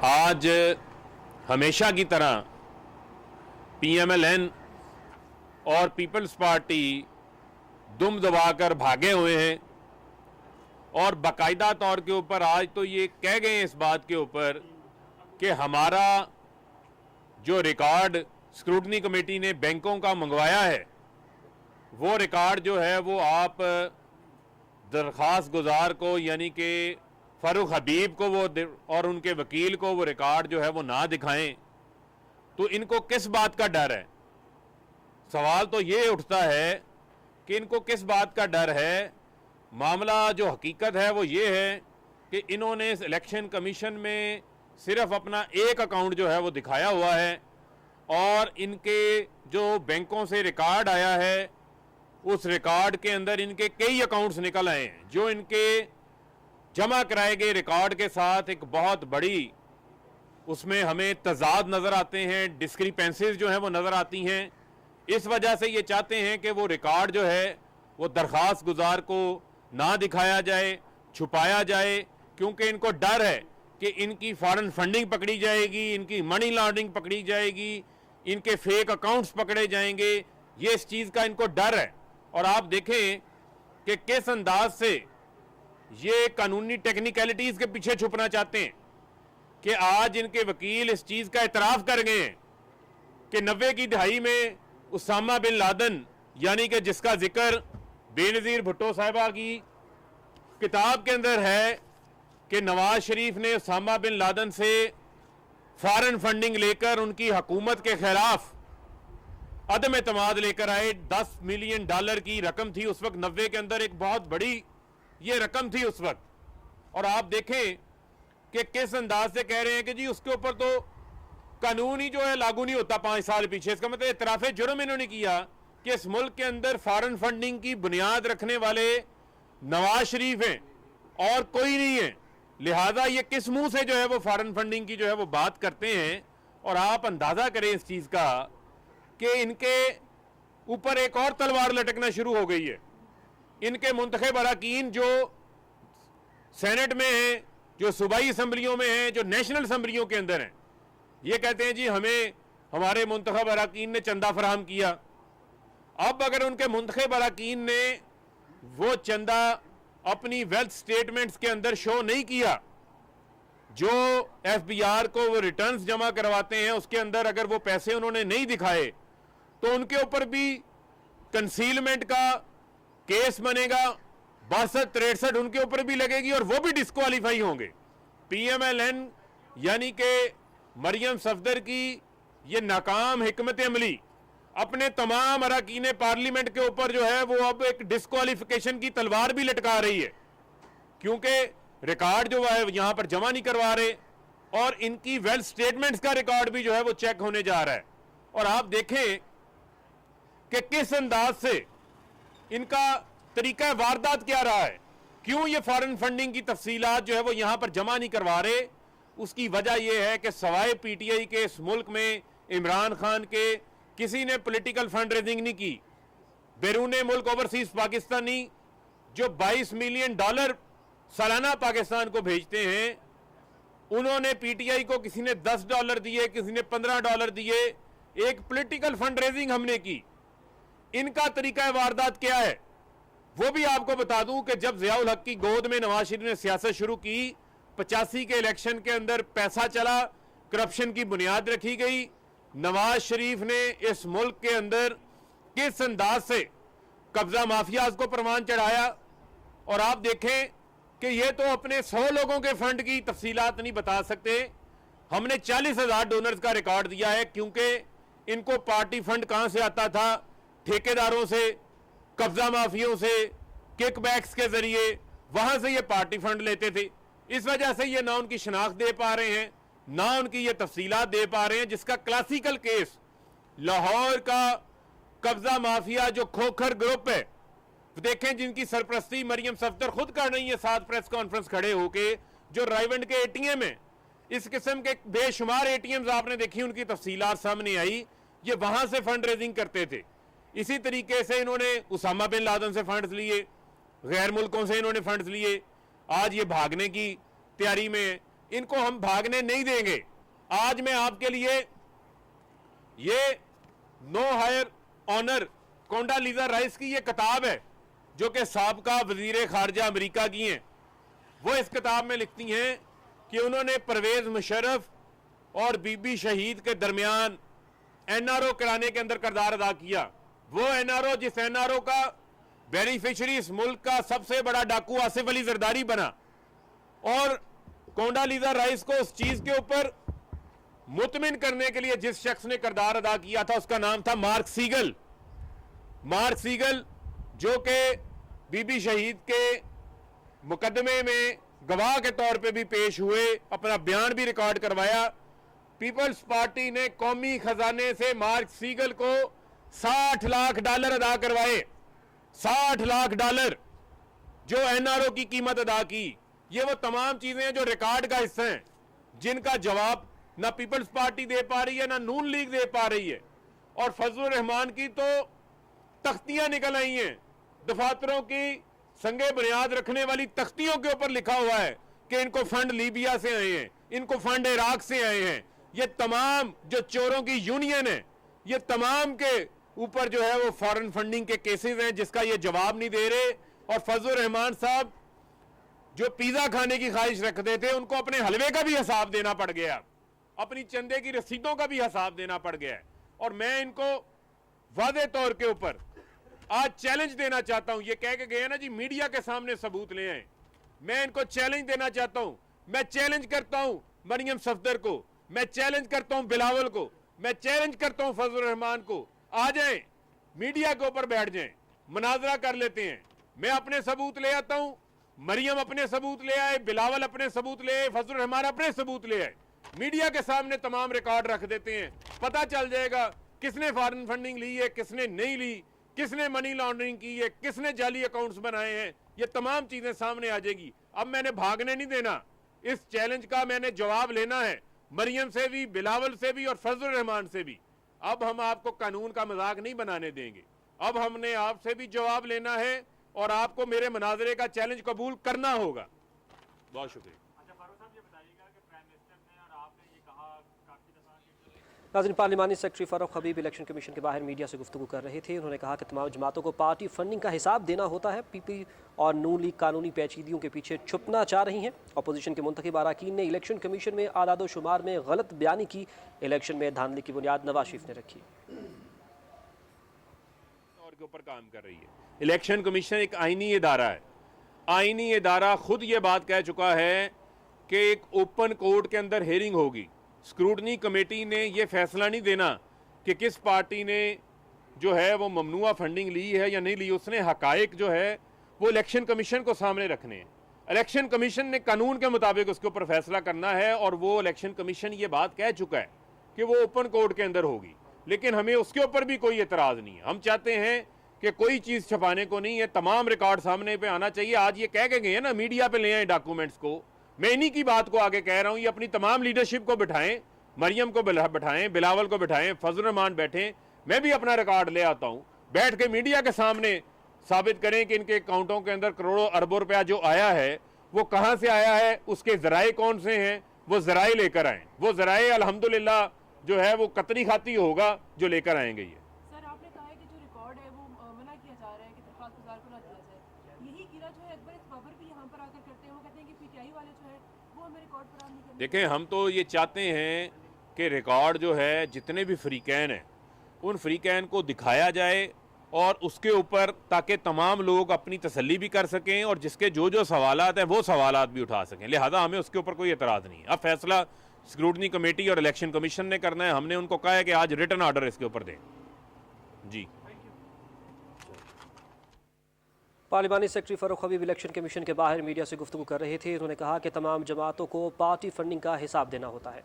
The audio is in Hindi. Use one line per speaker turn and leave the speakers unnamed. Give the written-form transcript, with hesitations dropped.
आज हमेशा की तरह पीएमएलएन और पीपल्स पार्टी दुम दबाकर भागे हुए हैं और बाकायदा तौर के ऊपर आज तो ये कह गए हैं इस बात के ऊपर कि हमारा जो रिकॉर्ड स्क्रूटनी कमेटी ने बैंकों का मंगवाया है वो रिकॉर्ड जो है वो आप दरख्वास्त गुजार को यानी कि फ़ारूक हबीब को वो और उनके वकील को वो रिकॉर्ड जो है वो ना दिखाएं तो इनको किस बात का डर है। सवाल तो ये उठता है कि इनको किस बात का डर है। मामला जो हकीकत है वो ये है कि इन्होंने इस इलेक्शन कमीशन में सिर्फ अपना एक अकाउंट जो है वो दिखाया हुआ है और इनके जो बैंकों से रिकॉर्ड आया है उस रिकॉर्ड के अंदर इनके कई अकाउंट्स निकल आए हैं जो इनके जमा कराए गए रिकॉर्ड के साथ एक बहुत बड़ी उसमें हमें तजाद नज़र आते हैं, डिस्क्रिपेंसीज जो हैं वो नज़र आती हैं। इस वजह से ये चाहते हैं कि वो रिकॉर्ड जो है वो दरख्वास्त गुजार को ना दिखाया जाए, छुपाया जाए, क्योंकि इनको डर है कि इनकी फॉरेन फंडिंग पकड़ी जाएगी, इनकी मनी लॉन्ड्रिंग पकड़ी जाएगी, इनके फेक अकाउंट्स पकड़े जाएंगे। ये इस चीज़ का इनको डर है। और आप देखें कि किस अंदाज से ये कानूनी टेक्निकलिटीज़ के पीछे छुपना चाहते हैं कि आज इनके वकील इस चीज़ का इतराफ़ कर गए हैं कि 90 की दहाई में उसामा बिन लादेन यानी कि जिसका जिक्र बेनज़ीर भुट्टो साहिबा की किताब के अंदर है कि नवाज शरीफ ने उसामा बिन लादेन से फॉरेन फंडिंग लेकर उनकी हुकूमत के खिलाफ अदम एतमाद लेकर आए। 10 मिलियन डॉलर की रकम थी उस वक्त, 90 के अंदर एक बहुत बड़ी ये रकम थी उस वक्त। और आप देखें कि किस अंदाज से कह रहे हैं कि जी उसके ऊपर तो कानून ही जो है लागू नहीं होता 5 साल पीछे। इसका मतलब इतराफ़े जुर्म इन्होंने किया कि इस मुल्क के अंदर फॉरेन फंडिंग की बुनियाद रखने वाले नवाज शरीफ हैं और कोई नहीं है। लिहाजा ये किस मुंह से जो है वो फॉरेन फंडिंग की जो है वो बात करते हैं। और आप अंदाज़ा करें इस चीज़ का कि इनके ऊपर एक और तलवार लटकना शुरू हो गई है। इनके मुंतखब अरकान जो सेनेट में हैं, जो सूबाई असम्बलियों में हैं, जो नेशनल असम्बलियों के अंदर हैं, ये कहते हैं जी हमें हमारे मुंतखब अरकान ने चंदा फराहम किया। अब अगर उनके मुंतखब अरकान ने वो चंदा अपनी वेल्थ स्टेटमेंट्स के अंदर शो नहीं किया, जो एफबीआर को वो रिटर्न्स जमा करवाते हैं उसके अंदर अगर वो पैसे उन्होंने नहीं दिखाए तो उनके ऊपर भी कंसीलमेंट का केस बनेगा। 62-63 उनके ऊपर भी लगेगी और वो भी डिस्क्वालीफाई होंगे। पीएमएलएन यानी कि मरियम सफदर की ये नाकाम हिकमत अमली अपने तमाम अरकान पार्लियामेंट के ऊपर जो है वो अब एक डिस्क्वालिफिकेशन की तलवार भी लटका रही है, क्योंकि रिकॉर्ड जो है यहां पर जमा नहीं करवा रहे और इनकी वेल्थ स्टेटमेंट्स का रिकॉर्ड भी जो है वो चेक होने जा रहा है। और आप देखें कि किस अंदाज से इनका तरीका वारदात क्या रहा है, क्यों ये फॉरेन फंडिंग की तफसीलात जो है वो यहां पर जमा नहीं करवा रहे। उसकी वजह यह है कि सवाए पीटीआई के इस मुल्क में इमरान खान के किसी ने पॉलिटिकल फंड रेजिंग नहीं की। बैरून मुल्क ओवरसीज पाकिस्तानी जो 22 मिलियन डॉलर सालाना पाकिस्तान को भेजते हैं, उन्होंने पीटीआई को किसी ने $10 दिए, किसी ने $15 दिए। एक पॉलिटिकल फंड रेजिंग हमने की। इनका तरीका वारदात क्या है वो भी आपको बता दूं कि जब ज़ियाउल हक की गोद में नवाज शरीफ ने सियासत शुरू की, 85 के इलेक्शन के अंदर पैसा चला, करप्शन की बुनियाद रखी गई। नवाज शरीफ ने इस मुल्क के अंदर किस अंदाज से कब्जा माफियाज को परवान चढ़ाया। और आप देखें कि ये तो अपने 100 लोगों के फंड की तफसीलात नहीं बता सकते। हमने 40,000 डोनर्स का रिकॉर्ड दिया है, क्योंकि इनको पार्टी फंड कहां से आता था, ठेकेदारों से, कब्जा माफियों से, किकबैक्स के जरिए, वहां से ये पार्टी फंड लेते थे। इस वजह से ये ना उनकी शनाख्त दे पा रहे हैं, ना उनकी ये तफसीलात दे पा रहे हैं, जिसका क्लासिकल केस लाहौर का कब्जा माफिया जो खोखर ग्रुप है, देखें जिनकी सरपरस्ती मरियम सफदर खुद कर रही है, साथ प्रेस कॉन्फ्रेंस खड़े होके, जो रायवंड के एटीएम है, इस किस्म के बेशुमार एटीएम्स आपने देखी, उनकी तफसीलात सामने आई, ये वहां से फंड रेजिंग करते थे। इसी तरीके से इन्होंने उसामा बिन लादेन से फंड्स लिए, गैर मुल्कों से इन्होंने फंड्स लिए। आज ये भागने की तैयारी में इनको हम भागने नहीं देंगे। आज मैं आपके लिए ये नो हायर ऑनर कोंडालीजा राइस की ये किताब है जो कि साबका वजीर खारजा अमेरिका की हैं। वो इस किताब में लिखती हैं कि उन्होंने परवेज मुशर्रफ और बीबी शहीद के दरमियान एनआरओ कराने के अंदर किरदार अदा किया। वो एनआरओ जिस एनआरओ का बेनिफिशियरी इस मुल्क का सबसे बड़ा डाकू आसिफ अली जरदारी बना, और कोंडालीजा राइस को उस चीज के ऊपर मुतमिन करने के लिए जिस शख्स ने किरदार अदा किया था उसका नाम था मार्क सीगल। मार्क सीगल जो कि बीबी शहीद के मुकदमे में गवाह के तौर पे भी पेश हुए, अपना बयान भी रिकॉर्ड करवाया। पीपल्स पार्टी ने कौमी खजाने से मार्क सीगल को $60 लाख अदा करवाए। $60 लाख जो एनआरओ की कीमत अदा की। ये वो तमाम चीजें जो रिकॉर्ड का हिस्सा हैं, जिनका जवाब ना पीपल्स पार्टी दे पा रही है ना नून लीग दे पा रही है। और फजलुर रहमान की तो तख्तियां निकल आई हैं, दफातरों की संगे बुनियाद रखने वाली तख्तियों के ऊपर लिखा हुआ है कि इनको फंड लीबिया से आए हैं, इनको फंड इराक से आए हैं। ये तमाम जो चोरों की यूनियन है, ये तमाम के ऊपर जो है वो फॉरेन फंडिंग के केसेस हैं जिसका ये जवाब नहीं दे रहे। और फजलुर रहमान साहब जो पिज्जा खाने की ख्वाहिश रखते थे उनको अपने हलवे का भी हिसाब देना पड़ गया, अपनी चंदे की रसीदों का भी हिसाब देना पड़ गया है। और मैं इनको वादे तौर के ऊपर आज चैलेंज देना चाहता हूं। ये कह के गए ना जी मीडिया के सामने सबूत ले आए, मैं इनको चैलेंज देना चाहता हूं। मैं चैलेंज करता हूं मरियम सफदर को, मैं चैलेंज करता हूं बिलावल को, मैं चैलेंज करता हूं फजलुर रहमान को। आ जाएं, मीडिया के ऊपर बैठ जाएं, मुनाजरा कर लेते हैं। मैं अपने सबूत ले आता हूं, मरियम अपने सबूत ले आए, बिलावल अपने सबूत ले आए, फजलुर रहमान अपने सबूत ले आए। मीडिया के सामने तमाम रिकॉर्ड रख देते हैं, पता चल जाएगा किसने फॉरेन फंडिंग ली है, किसने नहीं ली, किसने मनी लॉन्ड्रिंग की है, किसने जाली अकाउंट्स बनाए हैं। ये तमाम चीजें सामने आ जाएगी। अब मैंने भागने नहीं देना, इस चैलेंज का मैंने जवाब लेना है, मरियम से भी, बिलावल से भी और फजलुर रहमान से भी। अब हम आपको कानून का मजाक नहीं बनाने देंगे, अब हमने आपसे भी जवाब लेना है और आपको मेरे मुनाजरे का चैलेंज कबूल करना होगा। बहुत शुक्रिया।
नाज़रीन, पार्लिमानी सेक्रेटरी फ़ारूक हबीब इलेक्शन कमीशन के बाहर मीडिया से गुफ्तगू कर रहे थे। उन्होंने कहा कि तमाम जमातों को पार्टी फंडिंग का हिसाब देना होता है। पीपी और नून लीग कानूनी पेचीदगियों के पीछे छुपना चाह रही हैं। अपोजिशन के मुंतखब अरकान ने इलेक्शन कमीशन में आदाद शुमार में गलत बयानी की। इलेक्शन में धांधली की बुनियाद नवाज शरीफ ने रखी।
और के ऊपर काम कर रही है। इलेक्शन कमीशन एक आईनी इदारा है। आईनी इदारा खुद ये बात कह चुका है कि एक ओपन कोर्ट के अंदर हेयरिंग होगी। स्क्रूटनी कमेटी ने यह फैसला नहीं देना कि किस पार्टी ने जो है वो ममनुआ फंडिंग ली है या नहीं ली। उसने हकायक जो है वो इलेक्शन कमीशन को सामने रखने हैं। इलेक्शन कमीशन ने कानून के मुताबिक उसके ऊपर फैसला करना है और वो इलेक्शन कमीशन ये बात कह चुका है कि वो ओपन कोर्ट के अंदर होगी। लेकिन हमें उसके ऊपर भी कोई एतराज़ नहीं है। हम चाहते हैं कि कोई चीज़ छुपाने को नहीं है, तमाम रिकॉर्ड सामने पे आना चाहिए। आज ये कह के गए हैं ना मीडिया पे ले आए डॉक्यूमेंट्स को, मैं इन्हीं की बात को आगे कह रहा हूं। ये अपनी तमाम लीडरशिप को बिठाएं, मरियम को बिठाएं, बिलावल को बिठाएं, फजलुर रहमान बैठें, मैं भी अपना रिकॉर्ड ले आता हूं। बैठ के मीडिया के सामने साबित करें कि इनके अकाउंटों के अंदर करोड़ों अरबों रुपया जो आया है वो कहां से आया है, उसके जराए कौन से हैं, वो जराए लेकर आए। वो जराए अल्हम्दुलिल्लाह जो है वो कतरी खाती होगा जो लेकर आएंगे। ये
सर आपने कहा है कि जो रिकॉर्ड है वो मना किया जा रहा है कि दरख्वास्त गुजार को ना दिया जाए। यही कीरा जो है अकबर इस बाबर भी यहाँ पर आकर करते हैं। वो कहते हैं कि पीटीआई वाले जो है वो हमें रिकॉर्ड फराहम नहीं करते।
देखें, हम तो ये चाहते हैं कि रिकॉर्ड जो है जितने भी फ्रीकैन हैं उन फ्रीकैन को दिखाया जाए और उसके ऊपर ताकि तमाम लोग अपनी तसल्ली भी कर सकें और जिसके जो जो सवालात हैं वो सवालात भी उठा सकें। लिहाजा हमें उसके ऊपर कोई एतराज़ नहीं है। अब फैसला स्क्रूटनी कमेटी और इलेक्शन कमीशन ने करना है। हमने उनको कहा है कि आज रिटन ऑर्डर इसके ऊपर दें। जी।
पार्लिमानी सेक्रेटरी फ़ारूक हबीब इलेक्शन कमीशन के बाहर मीडिया से गुफ्तगू कर रहे थे। उन्होंने कहा कि तमाम जमातों को पार्टी फंडिंग का हिसाब देना होता है।